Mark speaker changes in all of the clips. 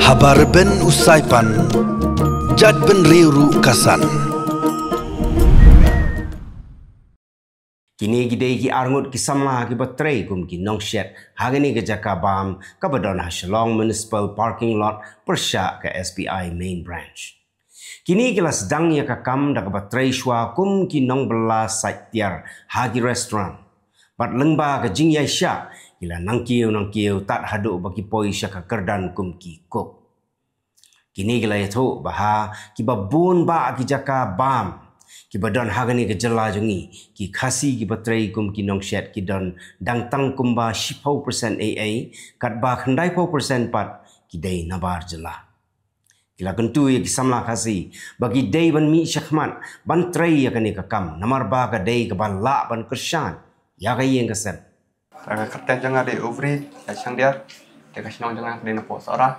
Speaker 1: Habar ben usaipan, jad ben riuru kasan.
Speaker 2: Kini gidei ki arngut ki samla ki batrei kum ki nongshet hagani ke jakabam kabadon Shalong Municipal Parking Lot Persya ke SBI Main Branch. Kini kila sedang ya kakam da batrei shwa kum ki nong belas saitiar hagi restoran. Bat lengba ke jing yai sya kila nangkiu tat hadu bagi poi sya ka kerdan kum ki kok. Kini kila yato baha ki babun ba ki jakabam ki badon hagani ke jela jungi ki khasi ki batrei kum ki nongshet ki don dang tang kumba 10% AA kat ba khandai 4% pat ki dei nabar jela. Kila kentu ya ki samla khasi bagi dei ban mi syakmat ban trei ya kani kakam namar ba ka dei ke ban la ban kersan ya ka yeng kesen.
Speaker 3: Kerten jangan di overi ya sang dia kasih jangan di napo seorang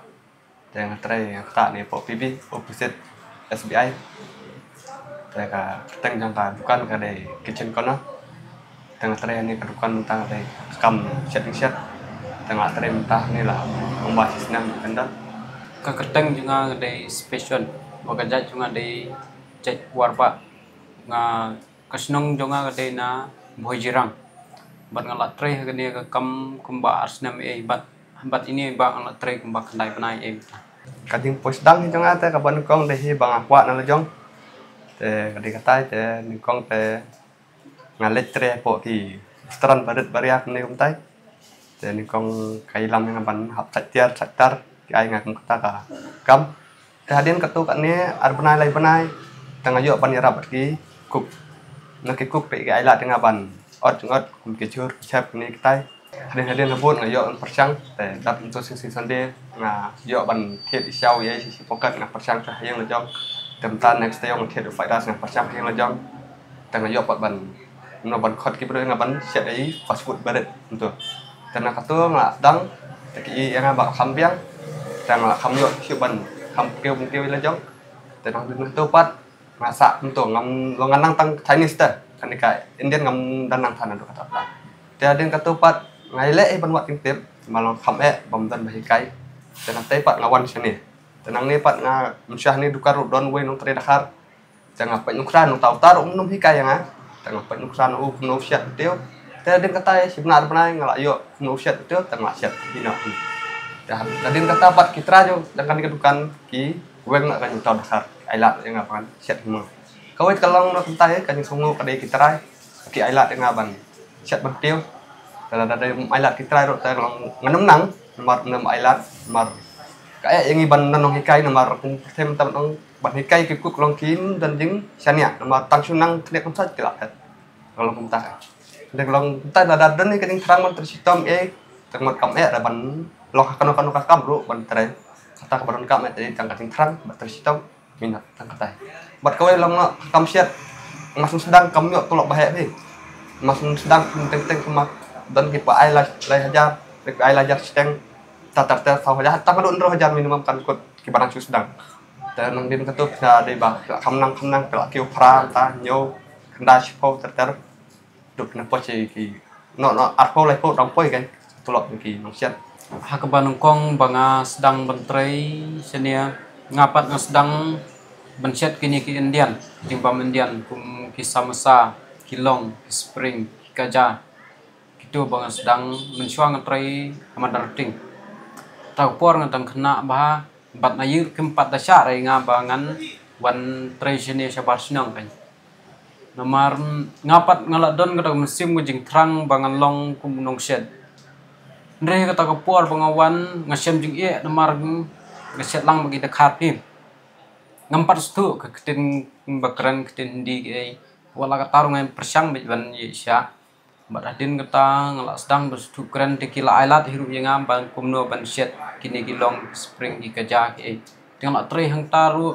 Speaker 3: jangan trei tak ni po PB opposite SBI. Mereka keteng jangka bukan kadai kitchen kono tengah tray ini kedukan tentang kadai kam setting set tengah tray mentah ni lah membahas senang kendal
Speaker 4: ke keteng juga kadai special bekerja juga di cek warpa nga kesenong juga kadai na boy jirang bat ngalat tray kadai ke kam kumba arsenam bat ini bang ngalat tray kumba kendai penai
Speaker 3: kading pos dang jangan ada kaban kong deh bang aqua nala jong kadai katai ni kong ngalet tre po ki stran badet bariak ni kumtai ni kong kailam yang ban hap satar ki ai ngak kata ka kam hadin ketu kan ni ar benai lai benai tengah yo ban yarap ki kuk nak ki kuk pe ki ai la tengah ban ot kum ki chur chap ni katai hadin habut ngayo persang dat untuk sing sande nga yo ban kiet isau ye si pokat nga persang ka yang la jong temtan next day yang kiet fight das nga persang yang la jong tengah yo pat ban no ban khot ki bro nga ban set ai fast food badet untuk tengah katu nga dang ki yang ba khambiang tengah kham yo si ban kham keu la jong tengah dun tu pat masak untuk ngam longan tang Chinese ta kan ka Indian ngam dan nang tan kata apa dia katu pat ngày lễ ban wat tiếp mà lòng khăm bom dan bahi kai dan nanti pat ngawan sini dan nang ni pat nga msyah ni dukar don we nong tre dakar jangan pat nukran nong tau tar nong hi kai nga jangan pat nukran no syat teo te den kata sebenar benai ngala yo no syat teo tang syat hina dah den kata pat kitra jo jangan dikedukan ki weng nak kan tau dakar ailat yang ngapan syat hima kawet kalong no kentai kan sungu kadai kitra ki ailat yang ngaban syat berteo kalau ada ailat kita ro ta nganam nang nomor 6 ailat nomor kayak yang iban nanong hikai nomor tem tam nong ban hikai ki kuk long kin dan jing sania nomor tang sunang kene kon sat kelak kalau kumta dan long ta ada dan ni kening terang man tersitom termot kam ada ban loh kan kam ro ban trai kata kabaron kam tadi tang kating terang ban tersitom minat tang kata bat kawai long kam siat masuk sedang kam yo tolok bahaya ni masuk sedang teng kemak dan kita ai hajar ai hajar sedang tatar tahu hajar tak ada undur hajar minimum kan ikut kibaran sedang dan nang din ketup na de ba kamnang pelak kiu pra ta nyo kenda sipo ter duk na poche ki no arpo lai po dong poi kan tulok ki nong siat
Speaker 4: ha ke banungkong banga sedang bentrei senia ngapat nga sedang benset kini ki Indian timbam Indian kum ki samasa kilong spring kaja itu bang sedang mensuang ngetrai amandarting tau por ngatang kena bah bat nayu keempat dasar ai ngabangan wan trai sini sabar senang kan nomor ngapat ngaladon kadang musim ngujing terang bangan long kumunong shed ndre kata kapor bangawan ngasem jing nomor ngeset lang bagi dekat ni ngampat stu ketin bakran ketin di wala katarungan persang ban yesya Mbak Radin kata ngelak sedang berstukuran di kila ailat hirup yang ngambang kumno ban syet kini kilong spring di kerja tengok tri hang taru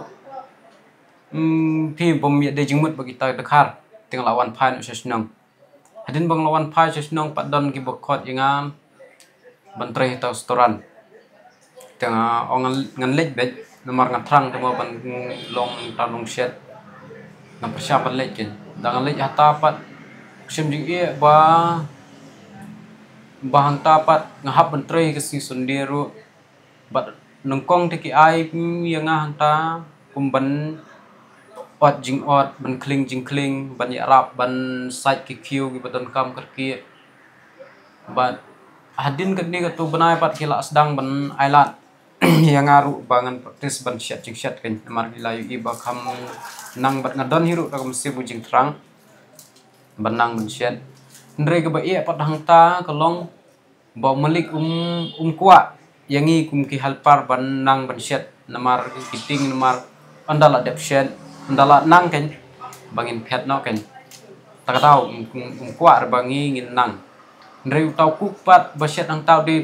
Speaker 4: pi bom ya de jingmut bagi ta dekar tengok lawan pai no senang hadin bang lawan pai senang padon ki bokot yang ban tri ta storan tengok ongan nganlek bet nomor ngatrang temo ban long tanong syet na persiapan lekin dangan lek hata pat sim jing ba bahang tapat ngahap menteri ke si sundiru bat nengkong teki ai yang ngahang ta kumban ot jing ot ban kling jing kling ban yarap ban site ki kiu ki baton kam kerki bat hadin ke ni tu benai pat kila sedang ban ailat yang ngaru bangan praktis ban syat jing syat kan mar layu iba kam nang bat ngadon hiru ka mesti bujing terang benang ban syat ndre ke ba ia pat hang ta kalong ba malik kuat yang i kum ki halpar ban nang ban syat namar kiting namar andala depshen andala nang kan bangin phet no kan ta tau kuat bangi ngin nang ndre tau kupat ba syat ang tau di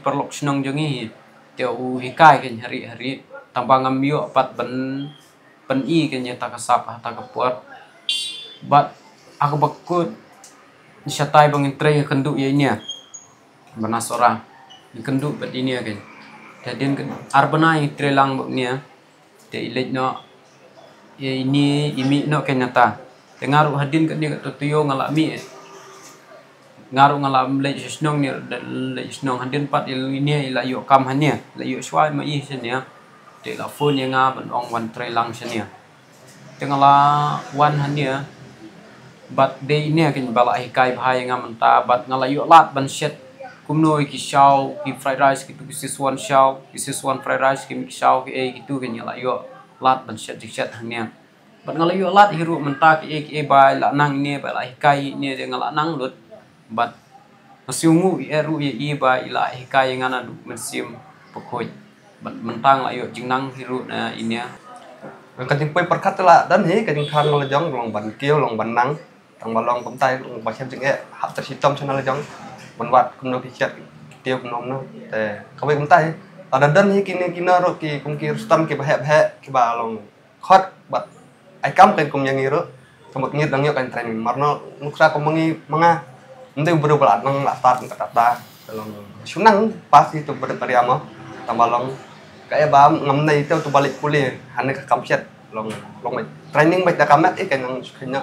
Speaker 4: perlok snong jongi teu hikai kan hari-hari tambang amyo pat ban i kan ya ta kasap ta kapuat bat aku bakut syatai bangin tre kenduk ya ini banasora kenduk bat ini kan jadi arbana tre lang baknya te ilet no ini imi no kan nyata tengaru hadin kan dia tuyo ngalami ngaru ngalam le snong ni le snong hadin pat ini ila yo kam hanya la yo swai ma i senia te la phone yang ban ong wan tre lang senia tengala wan hanya bat day ini kan bala hikai bahai nga menta bat ngalayo lat ban shet kumnoi ki shaw ki fried rice ki tu ki siswan shaw ki siswan fried rice ki shaw ki e ki tu kan ngalayo lat ban shet hanya bat ngalayo lat hiru menta ki e bai la nang ni bala hikai ni de ngala nang lut bat masiungu eru i bai la hikai ngana du mesim pokoi bat mentang layo jingnang hiru na ini
Speaker 3: kadang poi perkat la dan he kadang kan lo jong long ban kieu long ban nang tang balong kum tai ba xem jing e hap ter sitom chana la jong ban wat kum no ki chat tiêu kum nom no te ka bai kum tai ta dan he kini kina ro ki kum ki stam ki ba he ki ba long khot bat ai kam kan kum yang iro kamot ngit dang yo kan training marno nukra kum mangi manga nte bro balat nang la start ka ta long sunang pas itu ber pariama tang balong kayak bam ngam nei teu tu balik kuliah han ka kam chat long training baik da kamat kan nang sukhnya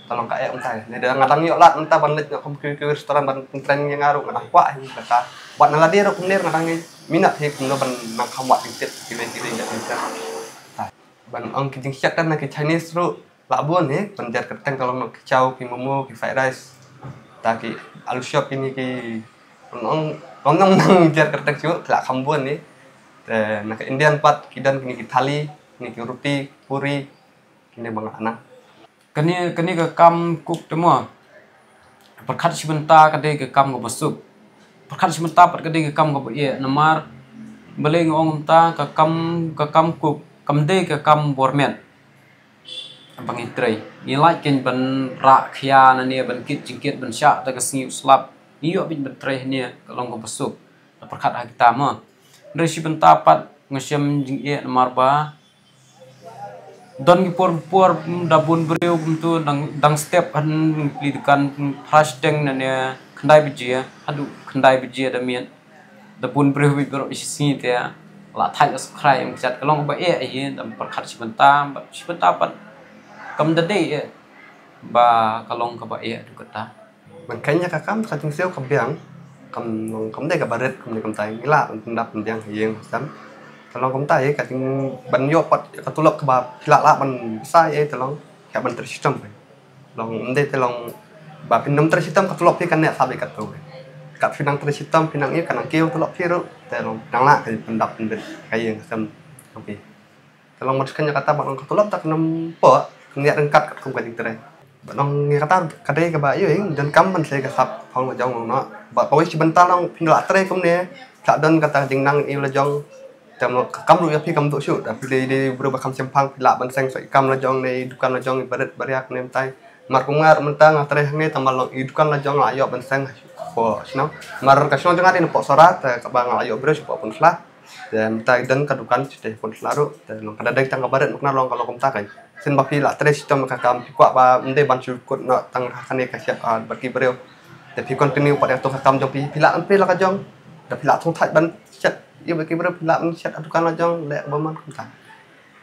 Speaker 3: tolong kayak untai ne da ngadang yo lat unta ban lit kom ke restoran ban training yang ngaru ngadang kwa hi kata buat nala dia ro kumner ngadang minat he kum no ban nang kam wat tit kile ja ta ban ong ki jing chat kan na ki Chinese ro la bon he ban jar keteng kalau no kicau ki momo ki fried rice ta ki alu shop ini ki ong nang jar keteng chu la khambon ni nak Indian pat kidan kini thali kini roti puri kini bang anak
Speaker 4: kani ke kam kuk temu perkat sebentar kadai ke kam go masuk perkat sebentar pat kadai ke kam go ye namar bele ngong ta ke kam kuk kam de ke kam bormet bang itrei nilai ken ban ra khia na ne ban kit jingkit ban sya ta ke singiu slap ni yo bin ban tre ne kalong go masuk perkat ha kita ma resi bentapat ngesem jing e marba don ki por dabun breu buntu dang step kan lidikan hashtag nane khandai bijia adu khandai bijia da mian dabun breu bi bro isi te la thai as khrai am chat kalong ba e ai dam perkhat sibentapat kam da dei e ba kalong ka ba e adu kata
Speaker 3: makanya kakam kating seo kabyang kam dai ka baret kum ni kam tai ngila ndap yang hieng sam tolong kom tai ka ting ban yo pat ka tulok ka ba pila la ban sai e tolong ka ban ter system long nde tolong ba pin nom ter system ka tulok pi kan ne sabe ka tu ka pinang ter system pinang e kanang keu tulok pi ro tolong nang la ka pendap nde ka yeng sam oke tolong mat kanya kata ban ka tulok tak nom po ngia dengkat ka kum ka ting ter long ngia kata ka dei ka ba yo dan kam ban se ka sap phong ma jong no ba ko si bentar long pinla tre kum ne ka dan kata jing nang i la jong tam kam lu ya pi kam tu syu da pi de berubah kam sempang pila ban seng so kam la jong nei dukan la jong baret bariak nem tai mar kungar mentang atre ne tambal long i dukan la jong la yo ban seng po sno mar ka sno dengar ni po sorat ka bang la yo bro po pun sla dan tai dan ka dukan de pun slaru dan long kada dek tang baret mukna long kalau kom ta kai sen ba pi la tre sistem ka kam pi kwa ba mde ban su kut no tang kane ka siap bagi breu de pi continue pada to ka kam jong pi pila an pi la ka jong da pila thong thai ban chat ia bagi berapa pila chat adukan la jong lek baman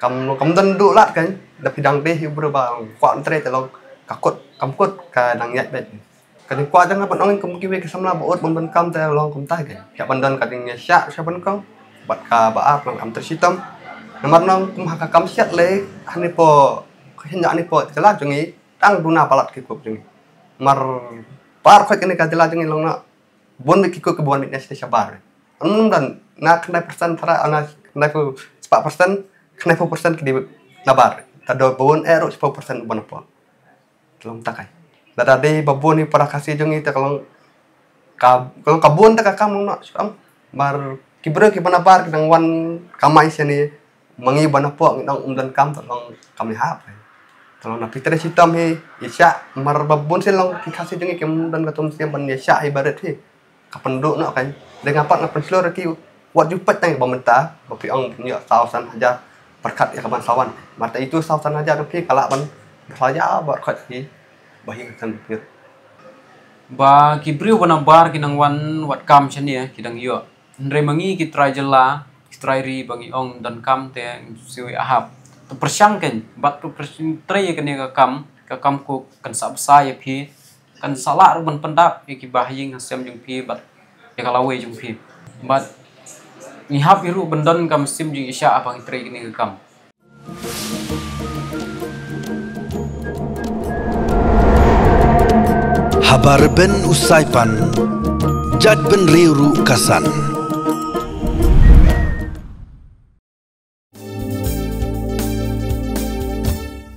Speaker 3: kam dan du lat kan da pidang deh berapa kwa entre telong kakut kam kut ka nang yat bet kadang kuat jangan pan ong kum kiwe ke samla baut ban kam te long kum tai ke ya bandan kadang ya syak sya ban kong bat ka baap lang am tersitam nomor nong kum haka kam syat le hani po hinja ni po jela jungi tang duna palat ki kup jungi mar par khoi kene ka jela jungi long na bon ki ko ke bon ni nesti sabar anum dan na kena persen thara ana kena ko 4% kena 4% ki di nabar tado bon ero 10% bon po long takai dada de babon ni para kasih jungi te kalau kabun ta kakam no am mar kibre ki banabar nang wan kamai sini mangi banapo nang dan kam tolong kami hap tolong na pitre sitam he isya mar babon silong ki kasih jungi kem dan katum siam ban isya ibarat he kapenduk no kan dengan apa na penslor ki wat jupat tang bamenta bapi ong punya sausan aja berkat ya kaban sawan mata itu sausan aja tapi kalak ban saya berkat ki bahin kan pikir
Speaker 4: ba kibriu bana bar kinang wan wat kam chania kidang yo ndre mangi ki try jela try ri bangi ong dan kam te siwi ahap to persangken bat to try kan ka kam ko kan sabsa ya phi kan sala ban pendap ki bahing hasem jung phi bat ya kalawe jung phi bat ni hap iru bendan kam sim jung isya abang try kini ka kam
Speaker 1: Habar ben usai pan, jad ben riuru kasan.